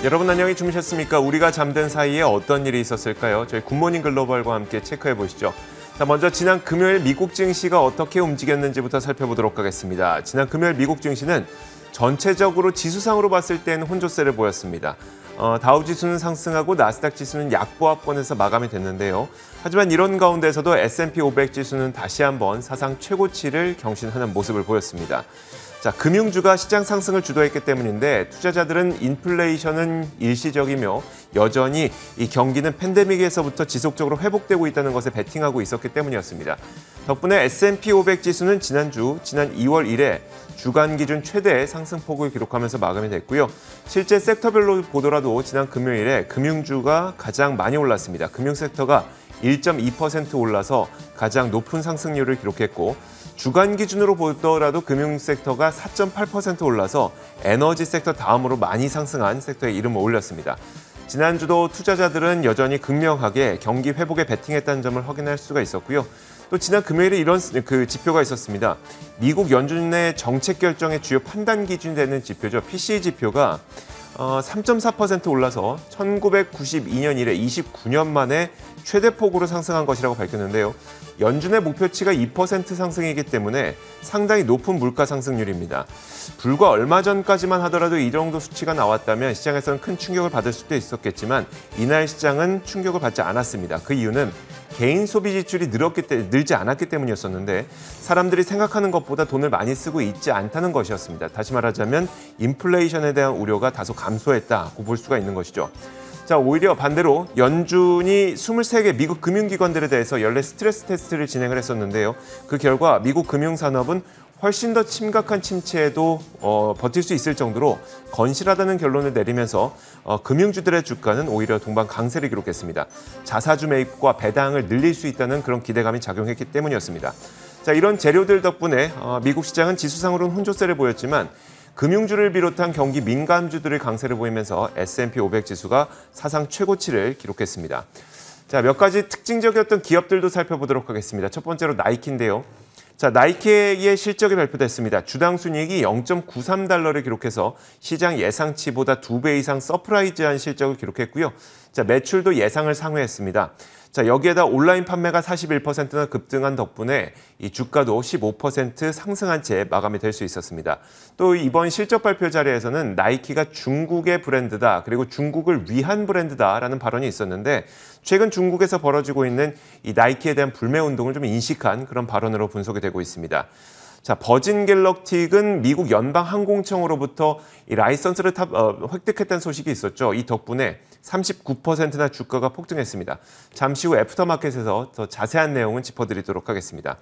여러분 안녕히 주무셨습니까? 우리가 잠든 사이에 어떤 일이 있었을까요? 저희 굿모닝 글로벌과 함께 체크해 보시죠. 자, 먼저 지난 금요일 미국 증시가 어떻게 움직였는지부터 살펴보도록 하겠습니다. 지난 금요일 미국 증시는 전체적으로 지수상으로 봤을 때는 혼조세를 보였습니다. 다우지수는 상승하고 나스닥 지수는 약보합권에서 마감이 됐는데요. 하지만 이런 가운데서도 S&P 500 지수는 다시 한번 사상 최고치를 경신하는 모습을 보였습니다. 자, 금융주가 시장 상승을 주도했기 때문인데 투자자들은 인플레이션은 일시적이며 여전히 이 경기는 팬데믹에서부터 지속적으로 회복되고 있다는 것에 베팅하고 있었기 때문이었습니다. 덕분에 S&P 500 지수는 지난 2월 1일 주간 기준 최대의 상승폭을 기록하면서 마감이 됐고요. 실제 섹터별로 보더라도 지난 금요일에 금융주가 가장 많이 올랐습니다. 금융 섹터가 1.2% 올라서 가장 높은 상승률을 기록했고 주간 기준으로 보더라도 금융 섹터가 4.8% 올라서 에너지 sek터 다음으로 많이 상승한 섹터에 이름을 올렸습니다. 지난주도 투자자들은 여전히 극명하게 경기 회복에 베팅했다는 점을 확인할 수가 있었고요. 또 지난 금요일에 이런 지표가 있었습니다. 미국 연준의 정책 결정의 주요 판단 기준이 되는 지표죠. PCE 지표가 3.4% 올라서 1992년 이래 29년 만에 최대폭으로 상승한 것이라고 밝혔는데요. 연준의 목표치가 2% 상승이기 때문에 상당히 높은 물가 상승률입니다. 불과 얼마 전까지만 하더라도 이 정도 수치가 나왔다면 시장에서는 큰 충격을 받을 수도 있었겠지만 이날 시장은 충격을 받지 않았습니다. 그 이유는 개인 소비 지출이 늘지 않았기 때문이었었는데 사람들이 생각하는 것보다 돈을 많이 쓰고 있지 않다는 것이었습니다. 다시 말하자면 인플레이션에 대한 우려가 다소 감소했다고 볼 수가 있는 것이죠. 자, 오히려 반대로 연준이 23개 미국 금융기관들에 대해서 연례 스트레스 테스트를 진행을 했었는데요. 그 결과 미국 금융산업은 훨씬 더 심각한 침체에도 버틸 수 있을 정도로 건실하다는 결론을 내리면서 금융주들의 주가는 오히려 동반 강세를 기록했습니다. 자사주 매입과 배당을 늘릴 수 있다는 그런 기대감이 작용했기 때문이었습니다. 자, 이런 재료들 덕분에 미국 시장은 지수상으로는 혼조세를 보였지만 금융주를 비롯한 경기 민감주들의 강세를 보이면서 S&P 500 지수가 사상 최고치를 기록했습니다. 자, 몇 가지 특징적이었던 기업들도 살펴보도록 하겠습니다. 첫 번째로 나이키인데요. 자, 나이키의 실적이 발표됐습니다. 주당 순이익이 0.93달러를 기록해서 시장 예상치보다 2배 이상 서프라이즈한 실적을 기록했고요. 자, 매출도 예상을 상회했습니다. 자, 여기에다 온라인 판매가 41%나 급등한 덕분에 이 주가도 15% 상승한 채 마감이 될 수 있었습니다. 또 이번 실적 발표 자리에서는 나이키가 중국의 브랜드다, 그리고 중국을 위한 브랜드다라는 발언이 있었는데 최근 중국에서 벌어지고 있는 이 나이키에 대한 불매 운동을 좀 인식한 그런 발언으로 분석이 되고 있습니다. 자, 버진 갤럭틱은 미국 연방항공청으로부터 이 라이선스를 획득했다는 소식이 있었죠. 이 덕분에 39%나 주가가 폭등했습니다. 잠시 후 애프터마켓에서 더 자세한 내용은 짚어드리도록 하겠습니다.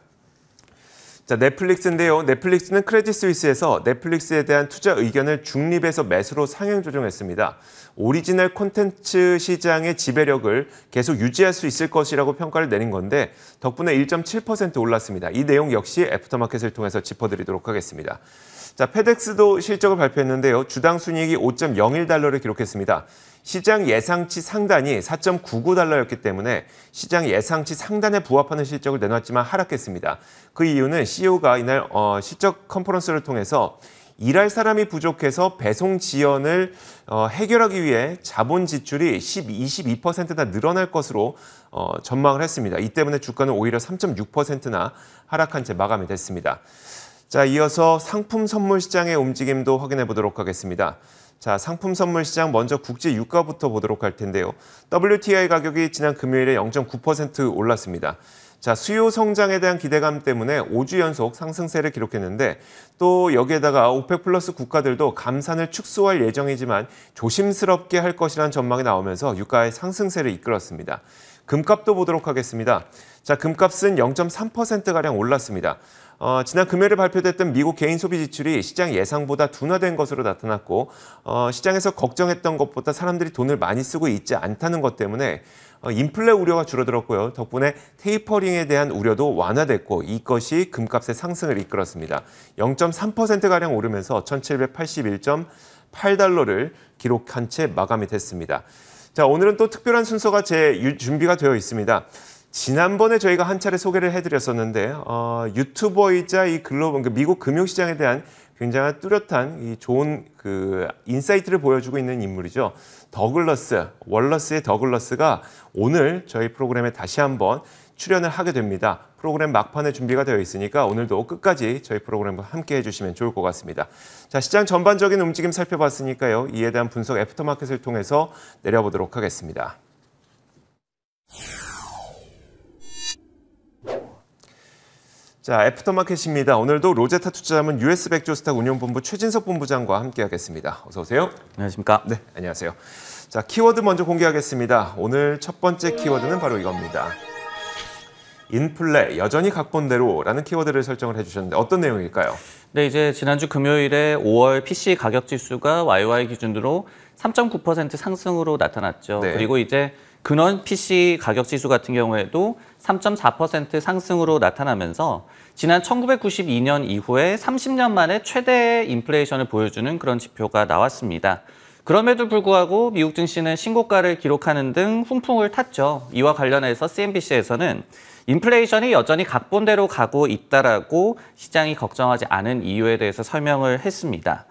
자, 넷플릭스인데요. 넷플릭스는 크레딧 스위스에서 넷플릭스에 대한 투자 의견을 중립에서 매수로 상향 조정했습니다. 오리지널 콘텐츠 시장의 지배력을 계속 유지할 수 있을 것이라고 평가를 내린 건데 덕분에 1.7% 올랐습니다. 이 내용 역시 애프터마켓을 통해서 짚어드리도록 하겠습니다. 자, 페덱스도 실적을 발표했는데요. 주당 순이익이 5.01달러를 기록했습니다. 시장 예상치 상단이 4.99달러였기 때문에 시장 예상치 상단에 부합하는 실적을 내놨지만 하락했습니다. 그 이유는 CEO가 이날 실적 컨퍼런스를 통해서 일할 사람이 부족해서 배송 지연을 해결하기 위해 자본 지출이 22%나 늘어날 것으로 전망을 했습니다. 이 때문에 주가는 오히려 3.6%나 하락한 채 마감이 됐습니다. 자, 이어서 상품 선물 시장의 움직임도 확인해 보도록 하겠습니다. 자, 상품 선물 시장 먼저 국제 유가부터 보도록 할 텐데요. WTI 가격이 지난 금요일에 0.9% 올랐습니다. 자, 수요 성장에 대한 기대감 때문에 5주 연속 상승세를 기록했는데 또 여기에다가 오펙 플러스 국가들도 감산을 축소할 예정이지만 조심스럽게 할 것이라는 전망이 나오면서 유가의 상승세를 이끌었습니다. 금값도 보도록 하겠습니다. 자, 금값은 0.3%가량 올랐습니다. 지난 금요일에 발표됐던 미국 개인 소비 지출이 시장 예상보다 둔화된 것으로 나타났고 시장에서 걱정했던 것보다 사람들이 돈을 많이 쓰고 있지 않다는 것 때문에 인플레 우려가 줄어들었고요. 덕분에 테이퍼링에 대한 우려도 완화됐고 이것이 금값의 상승을 이끌었습니다. 0.3%가량 오르면서 1781.8달러를 기록한 채 마감이 됐습니다. 자, 오늘은 또 특별한 순서가 준비가 되어 있습니다. 지난번에 저희가 한 차례 소개를 해드렸었는데 유튜버이자 이 글로벌 미국 금융시장에 대한 굉장히 뚜렷한 이 좋은 그 인사이트를 보여주고 있는 인물이죠. 더글러스, 월러스의 더글러스가 오늘 저희 프로그램에 다시 한번 출연을 하게 됩니다. 프로그램 막판에 준비가 되어 있으니까 오늘도 끝까지 저희 프로그램과 함께 해주시면 좋을 것 같습니다. 자, 시장 전반적인 움직임 살펴봤으니까요. 이에 대한 분석 애프터마켓을 통해서 내려보도록 하겠습니다. 자, 애프터마켓입니다. 오늘도 로제타 투자자문 US 백조스탁 운용본부 최진석 본부장과 함께하겠습니다. 어서 오세요. 안녕하십니까? 네, 안녕하세요. 자, 키워드 먼저 공개하겠습니다. 오늘 첫 번째 키워드는 바로 이겁니다. 인플레 여전히 각본대로라는 키워드를 설정을 해주셨는데 어떤 내용일까요? 네, 이제 지난주 금요일에 5월 PC 가격 지수가 YY 기준으로 3.9% 상승으로 나타났죠. 네. 그리고 이제 근원 PC 가격 지수 같은 경우에도 3.4% 상승으로 나타나면서 지난 1992년 이후에 30년 만에 최대의 인플레이션을 보여주는 그런 지표가 나왔습니다. 그럼에도 불구하고 미국 증시는 신고가를 기록하는 등 훈풍을 탔죠. 이와 관련해서 CNBC에서는 인플레이션이 여전히 각본대로 가고 있다라고 시장이 걱정하지 않은 이유에 대해서 설명을 했습니다.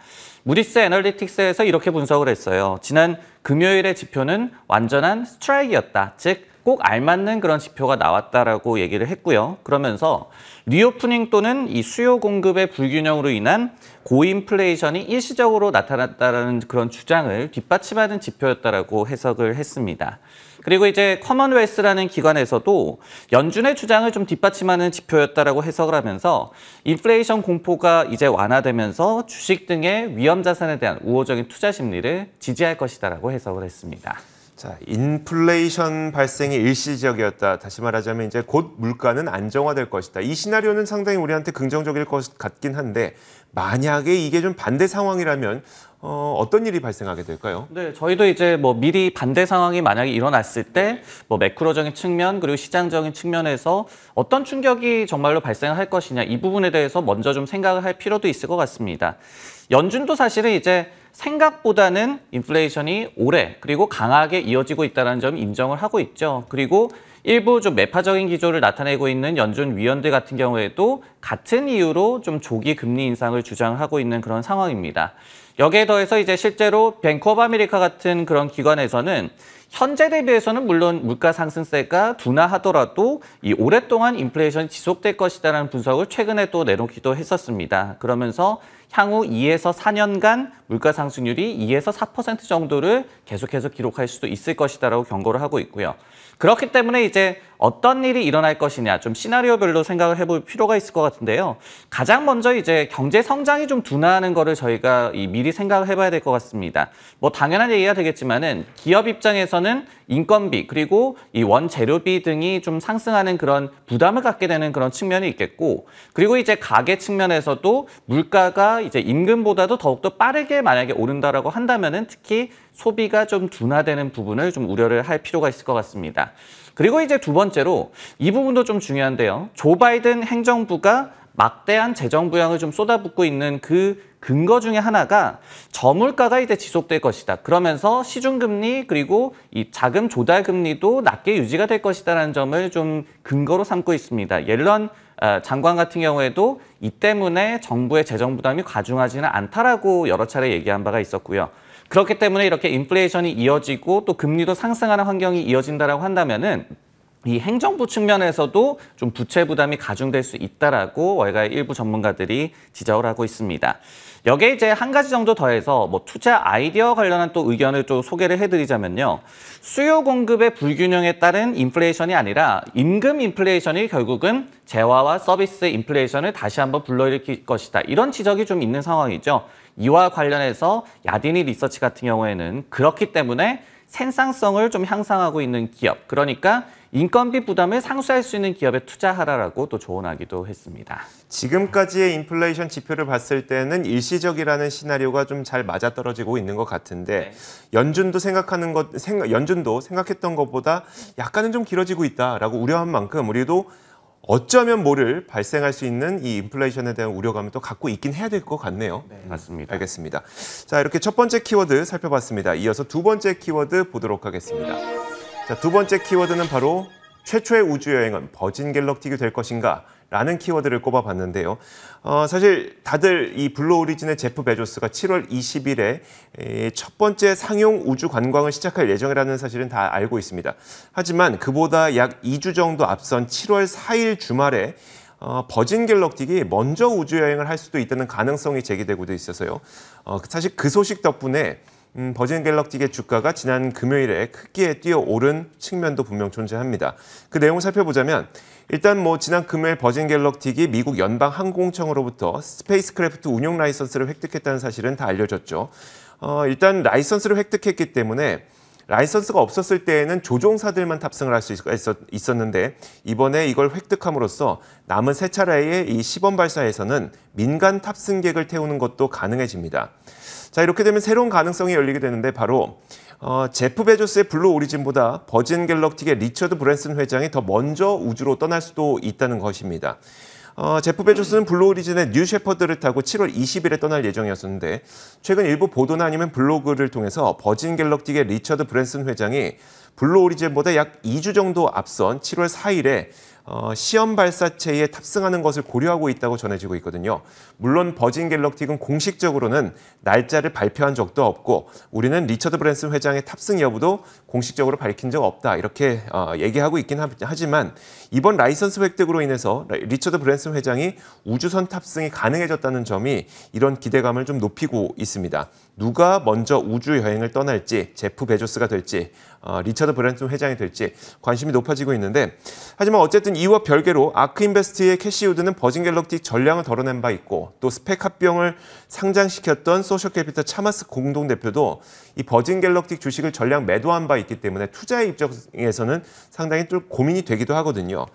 무디스 애널리틱스에서 이렇게 분석을 했어요. 지난 금요일의 지표는 완전한 스트라이크였다. 즉, 꼭 알맞는 그런 지표가 나왔다라고 얘기를 했고요. 그러면서 리오프닝 또는 이 수요 공급의 불균형으로 인한 고인플레이션이 일시적으로 나타났다라는 그런 주장을 뒷받침하는 지표였다라고 해석을 했습니다. 그리고 이제 커먼웰스라는 기관에서도 연준의 주장을 좀 뒷받침하는 지표였다라고 해석을 하면서 인플레이션 공포가 이제 완화되면서 주식 등의 위험 자산에 대한 우호적인 투자 심리를 지지할 것이다라고 해석을 했습니다. 자, 인플레이션 발생이 일시적이었다. 다시 말하자면 이제 곧 물가는 안정화될 것이다. 이 시나리오는 상당히 우리한테 긍정적일 것 같긴 한데 만약에 이게 좀 반대 상황이라면 어떤 일이 발생하게 될까요? 네, 저희도 이제 뭐 미리 반대 상황이 만약에 일어났을 때 뭐 매크로적인 측면 그리고 시장적인 측면에서 어떤 충격이 정말로 발생할 것이냐 이 부분에 대해서 먼저 좀 생각을 할 필요도 있을 것 같습니다. 연준도 사실은 이제 생각보다는 인플레이션이 오래 그리고 강하게 이어지고 있다는 점 인정을 하고 있죠. 그리고 일부 좀 매파적인 기조를 나타내고 있는 연준 위원들 같은 경우에도 같은 이유로 좀 조기 금리 인상을 주장하고 있는 그런 상황입니다. 여기에 더해서 이제 실제로 뱅크 오브 아메리카 같은 그런 기관에서는 현재 대비해서는 물론 물가 상승세가 둔화하더라도 이 오랫동안 인플레이션이 지속될 것이다라는 분석을 최근에 또 내놓기도 했었습니다. 그러면서 향후 2에서 4년간 물가 상승률이 2에서 4% 정도를 계속해서 기록할 수도 있을 것이다라고 경고를 하고 있고요. 그렇기 때문에 이제 어떤 일이 일어날 것이냐 좀 시나리오별로 생각을 해볼 필요가 있을 것 같은데요. 가장 먼저 이제 경제 성장이 좀 둔화하는 거를 저희가 미리 생각을 해봐야 될 것 같습니다. 뭐 당연한 얘기가 되겠지만은 기업 입장에서는 인건비 그리고 이 원재료비 등이 좀 상승하는 그런 부담을 갖게 되는 그런 측면이 있겠고 그리고 이제 가계 측면에서도 물가가 이제 임금보다도 더욱더 빠르게 만약에 오른다라고 한다면은 특히 소비가 좀 둔화되는 부분을 좀 우려를 할 필요가 있을 것 같습니다. 그리고 이제 두 번째로 이 부분도 좀 중요한데요. 조 바이든 행정부가 막대한 재정 부양을 좀 쏟아붓고 있는 그 근거 중에 하나가 저물가가 이제 지속될 것이다. 그러면서 시중금리 그리고 이 자금 조달 금리도 낮게 유지가 될 것이다라는 점을 좀 근거로 삼고 있습니다. 옐런 장관 같은 경우에도 이 때문에 정부의 재정 부담이 과중하지는 않다라고 여러 차례 얘기한 바가 있었고요. 그렇기 때문에 이렇게 인플레이션이 이어지고 또 금리도 상승하는 환경이 이어진다라고 한다면은 이 행정부 측면에서도 좀 부채 부담이 가중될 수 있다라고 월가의 일부 전문가들이 지적을 하고 있습니다. 여기에 이제 한 가지 정도 더해서 뭐 투자 아이디어 관련한 또 의견을 좀 소개를 해드리자면요. 수요 공급의 불균형에 따른 인플레이션이 아니라 임금 인플레이션이 결국은 재화와 서비스 인플레이션을 다시 한번 불러일으킬 것이다. 이런 지적이 좀 있는 상황이죠. 이와 관련해서 야디니 리서치 같은 경우에는 그렇기 때문에 생산성을 좀 향상하고 있는 기업, 그러니까 인건비 부담을 상쇄할 수 있는 기업에 투자하라라고 또 조언하기도 했습니다. 지금까지의 인플레이션 지표를 봤을 때는 일시적이라는 시나리오가 좀 잘 맞아떨어지고 있는 것 같은데 연준도 연준도 생각했던 것보다 약간은 좀 길어지고 있다라고 우려한 만큼 우리도 어쩌면 모를 발생할 수 있는 이 인플레이션에 대한 우려감을 또 갖고 있긴 해야 될 것 같네요. 네, 맞습니다. 알겠습니다. 자, 이렇게 첫 번째 키워드 살펴봤습니다. 이어서 두 번째 키워드 보도록 하겠습니다. 자, 두 번째 키워드는 바로 최초의 우주여행은 버진 갤럭틱이 될 것인가? 라는 키워드를 꼽아봤는데요. 사실 다들 이 블루 오리진의 제프 베조스가 7월 20일에 첫 번째 상용 우주 관광을 시작할 예정이라는 사실은 다 알고 있습니다. 하지만 그보다 약 2주 정도 앞선 7월 4일 주말에 버진 갤럭틱이 먼저 우주여행을 할 수도 있다는 가능성이 제기되고도 있어서요. 사실 그 소식 덕분에 버진 갤럭틱의 주가가 지난 금요일에 크게 뛰어오른 측면도 분명 존재합니다. 그 내용을 살펴보자면 일단 지난 금요일 버진 갤럭틱이 미국 연방항공청으로부터 스페이스크래프트 운용 라이선스를 획득했다는 사실은 다 알려졌죠. 일단 라이선스를 획득했기 때문에 라이선스가 없었을 때에는 조종사들만 탑승을 할 수 있었는데 이번에 이걸 획득함으로써 남은 세 차례의 이 시범 발사에서는 민간 탑승객을 태우는 것도 가능해집니다. 자, 이렇게 되면 새로운 가능성이 열리게 되는데 바로 제프 베조스의 블루 오리진보다 버진 갤럭틱의 리처드 브랜슨 회장이 더 먼저 우주로 떠날 수도 있다는 것입니다. 제프 베조스는 블루 오리진의 뉴 셰퍼드를 타고 7월 20일에 떠날 예정이었었는데 최근 일부 보도나 아니면 블로그를 통해서 버진 갤럭틱의 리처드 브랜슨 회장이 블루 오리진보다 약 2주 정도 앞선 7월 4일에 시험 발사체에 탑승하는 것을 고려하고 있다고 전해지고 있거든요. 물론 버진 갤럭틱은 공식적으로는 날짜를 발표한 적도 없고 우리는 리처드 브랜슨 회장의 탑승 여부도 공식적으로 밝힌 적 없다 이렇게 얘기하고 있긴 하지만 이번 라이선스 획득으로 인해서 리처드 브랜슨 회장이 우주선 탑승이 가능해졌다는 점이 이런 기대감을 좀 높이고 있습니다. 누가 먼저 우주 여행을 떠날지 제프 베조스가 될지 리처드 브랜슨 회장이 될지 관심이 높아지고 있는데 하지만 어쨌든 이와 별개로 아크인베스트의 캐시 우드는 버진 갤럭틱 전량을 덜어낸 바 있고 또 스펙 합병을 상장시켰던 소셜캐피탈 차마스 공동대표도 이 버진 갤럭틱 주식을 전량 매도한 바 있기 때문에 투자의 입장에서는 상당히 좀 고민이 되기도 하거든요.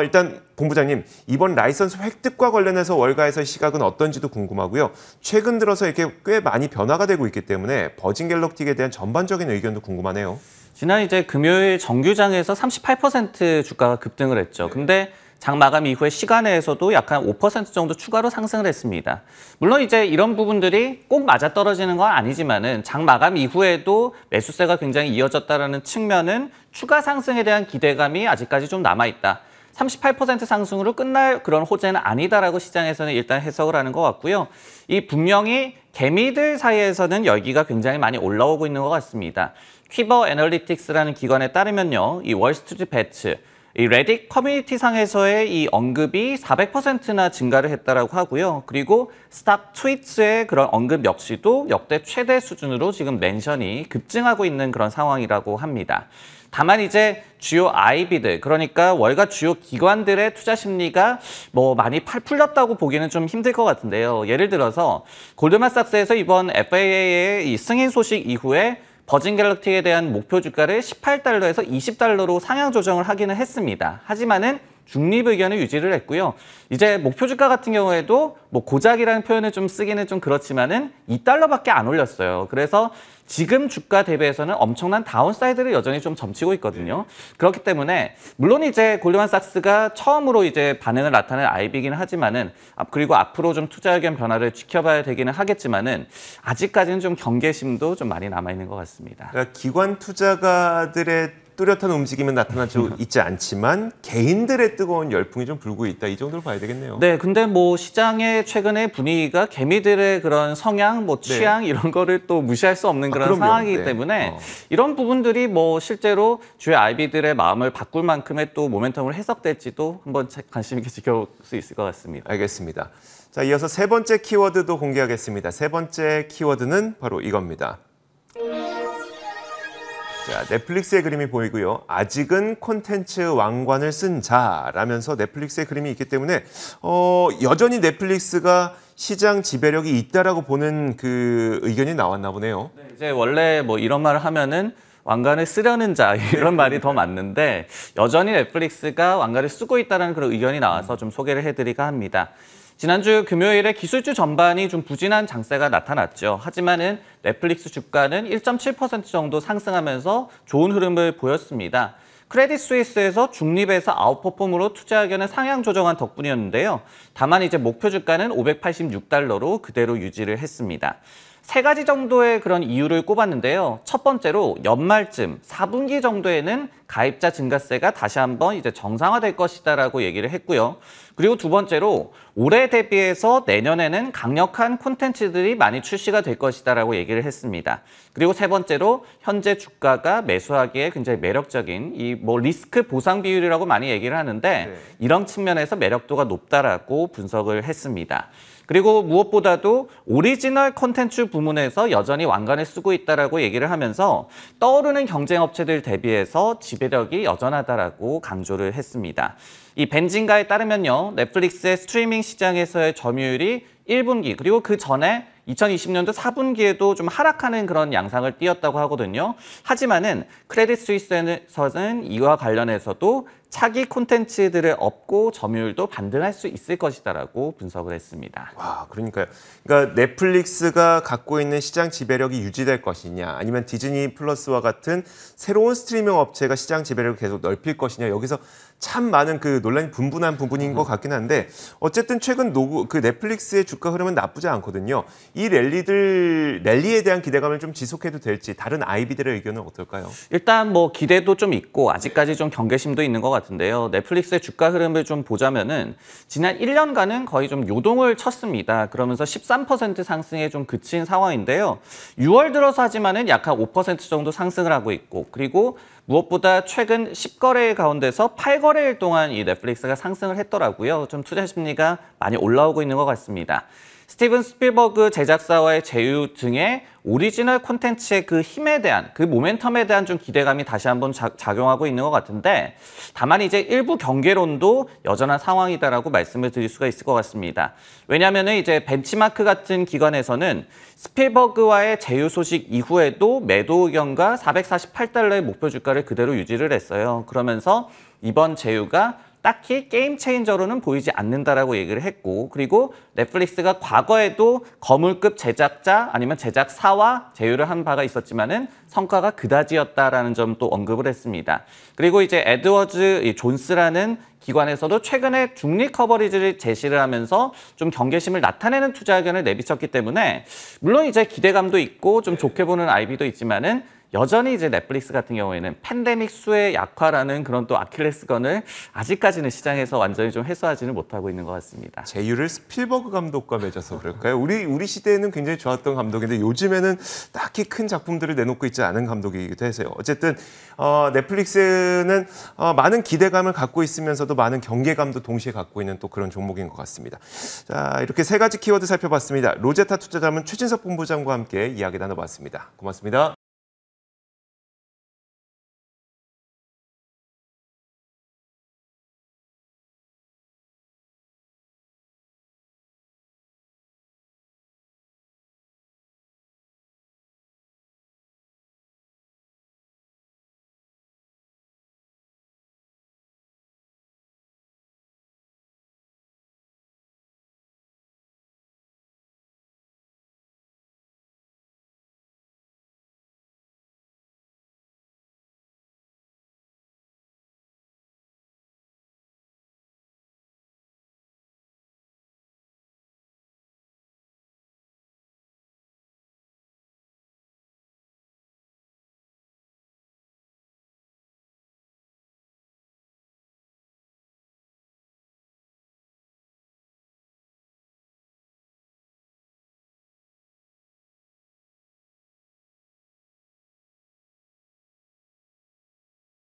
일단 본부장님, 이번 라이선스 획득과 관련해서 월가에서의 시각은 어떤지도 궁금하고요. 최근 들어서 이렇게 꽤 많이 변화가 되고 있기 때문에 버진 갤럭틱에 대한 전반적인 의견도 궁금하네요. 지난 금요일 정규장에서 38% 주가가 급등을 했죠. 근데 장 마감 이후에 시간에서도 약 한 5% 정도 추가로 상승을 했습니다. 물론 이런 부분들이 꼭 맞아떨어지는 건 아니지만은 장 마감 이후에도 매수세가 굉장히 이어졌다라는 측면은 추가 상승에 대한 기대감이 아직까지 좀 남아있다. 38% 상승으로 끝날 그런 호재는 아니다라고 시장에서는 일단 해석을 하는 것 같고요. 이 분명히 개미들 사이에서는 열기가 굉장히 많이 올라오고 있는 것 같습니다. 퀴버 애널리틱스라는 기관에 따르면요, 이 월스트리트 배츠, 이 레딧 커뮤니티 상에서의 이 언급이 400%나 증가를 했다라고 하고요. 그리고 스탁 트윗의 그런 언급 역시도 역대 최대 수준으로 지금 멘션이 급증하고 있는 그런 상황이라고 합니다. 다만 주요 IB들, 그러니까 월가 주요 기관들의 투자 심리가 많이 풀렸다고 보기는 좀 힘들 것 같은데요. 예를 들어서 골드만삭스에서 이번 FAA의 이 승인 소식 이후에 버진 갤럭틱에 대한 목표 주가를 18달러에서 20달러로 상향 조정을 하기는 했습니다. 하지만은 중립 의견을 유지를 했고요. 목표 주가 같은 경우에도 고작이라는 표현을 좀 쓰기는 좀 그렇지만은 2달러밖에 안 올렸어요. 그래서 지금 주가 대비해서는 엄청난 다운사이드를 여전히 좀 점치고 있거든요. 그렇기 때문에 물론 골드만삭스가 처음으로 반응을 나타낸 IB이긴 하지만은 그리고 앞으로 좀 투자 의견 변화를 지켜봐야 되기는 하겠지만은 아직까지는 좀 경계심도 좀 많이 남아 있는 것 같습니다. 그러니까 기관 투자가들의 뚜렷한 움직임은 나타나지 있지 않지만 개인들의 뜨거운 열풍이 좀 불고 있다. 이 정도로 봐야 되겠네요. 네, 근데 시장의 최근의 분위기가 개미들의 그런 성향, 취향 이런 거를 또 무시할 수 없는 그런 상황이기 네. 때문에 이런 부분들이 실제로 주요 IB들의 마음을 바꿀 만큼의 또 모멘텀으로 해석될지도 한번 관심 있게 지켜볼 수 있을 것 같습니다. 알겠습니다. 자, 이어서 세 번째 키워드도 공개하겠습니다. 세 번째 키워드는 바로 이겁니다. 자, 넷플릭스의 그림이 보이고요. 아직은 콘텐츠 왕관을 쓴 자라면서 넷플릭스의 그림이 있기 때문에 여전히 넷플릭스가 시장 지배력이 있다라고 보는 그 의견이 나왔나 보네요. 네, 원래 이런 말을 하면은 왕관을 쓰려는 자 이런 말이 더 맞는데 여전히 넷플릭스가 왕관을 쓰고 있다는 그런 의견이 나와서 좀 소개를 해드리까 합니다. 지난주 금요일에 기술주 전반이 좀 부진한 장세가 나타났죠. 하지만은 넷플릭스 주가는 1.7% 정도 상승하면서 좋은 흐름을 보였습니다. 크레딧 스위스에서 중립에서 아웃퍼폼으로 투자 의견을 상향 조정한 덕분이었는데요. 다만 목표 주가는 586달러로 그대로 유지를 했습니다. 세 가지 정도의 그런 이유를 꼽았는데요. 첫 번째로 연말쯤 4분기 정도에는 가입자 증가세가 다시 한번 이제 정상화될 것이다라고 얘기를 했고요. 그리고 두 번째로 올해 대비해서 내년에는 강력한 콘텐츠들이 많이 출시가 될 것이다라고 얘기를 했습니다. 그리고 세 번째로 현재 주가가 매수하기에 굉장히 매력적인 이 뭐 리스크 보상 비율이라고 많이 얘기를 하는데 이런 측면에서 매력도가 높다라고 분석을 했습니다. 그리고 무엇보다도 오리지널 콘텐츠 부문에서 여전히 왕관을 쓰고 있다라고 얘기를 하면서 떠오르는 경쟁 업체들 대비해서 지배력이 여전하다라고 강조를 했습니다. 이 벤진가에 따르면요, 넷플릭스의 스트리밍 시장에서의 점유율이 1분기 그리고 그 전에 2020년도 4분기에도 좀 하락하는 그런 양상을 띄었다고 하거든요. 하지만은 크레딧 스위스에서는 이와 관련해서도 차기 콘텐츠들을 업고 점유율도 반등할 수 있을 것이다라고 분석을 했습니다. 와, 그러니까요. 그러니까 넷플릭스가 갖고 있는 시장 지배력이 유지될 것이냐, 아니면 디즈니 플러스와 같은 새로운 스트리밍 업체가 시장 지배력을 계속 넓힐 것이냐, 여기서 참 많은 그 논란이 분분한 부분인 것 같긴 한데, 어쨌든 최근 그 넷플릭스의 주가 흐름은 나쁘지 않거든요. 이 랠리에 대한 기대감을 좀 지속해도 될지, 다른 아이비들의 의견은 어떨까요? 일단 뭐 기대도 좀 있고 아직까지 좀 경계심도 있는 것 같은데요. 넷플릭스의 주가 흐름을 좀 보자면은 지난 1년간은 거의 좀 요동을 쳤습니다. 그러면서 13% 상승에 좀 그친 상황인데요. 6월 들어서 하지만은 약 한 5% 정도 상승을 하고 있고, 그리고 무엇보다 최근 10거래일 가운데서 8거래일 동안 이 넷플릭스가 상승을 했더라고요. 좀 투자 심리가 많이 올라오고 있는 것 같습니다. 스티븐 스필버그 제작사와의 제휴 등의 오리지널 콘텐츠의 그 힘에 대한, 그 모멘텀에 대한 좀 기대감이 다시 한번 작용하고 있는 것 같은데, 다만 이제 일부 경계론도 여전한 상황이다라고 말씀을 드릴 수가 있을 것 같습니다. 왜냐하면 이제 벤치마크 같은 기관에서는 스필버그와의 제휴 소식 이후에도 매도 의견과 448달러의 목표 주가를 그대로 유지를 했어요. 그러면서 이번 제휴가 딱히 게임 체인저로는 보이지 않는다라고 얘기를 했고, 그리고 넷플릭스가 과거에도 거물급 제작자 아니면 제작사와 제휴를 한 바가 있었지만은 성과가 그다지였다라는 점도 언급을 했습니다. 그리고 이제 에드워즈 존스라는 기관에서도 최근에 중립 커버리지를 제시를 하면서 좀 경계심을 나타내는 투자 의견을 내비쳤기 때문에, 물론 이제 기대감도 있고 좀 좋게 보는 아이비도 있지만은 여전히 이제 넷플릭스 같은 경우에는 팬데믹 수혜 약화라는 그런 또 아킬레스건을 아직까지는 시장에서 완전히 좀 해소하지는 못하고 있는 것 같습니다. 제휴를 스필버그 감독과 맺어서 그럴까요? 우리 시대에는 굉장히 좋았던 감독인데 요즘에는 딱히 큰 작품들을 내놓고 있지 않은 감독이기도 해서요. 어쨌든 넷플릭스는 많은 기대감을 갖고 있으면서도 많은 경계감도 동시에 갖고 있는 또 그런 종목인 것 같습니다. 자, 이렇게 세 가지 키워드 살펴봤습니다. 로제타 투자자문 최진석 본부장과 함께 이야기 나눠봤습니다. 고맙습니다.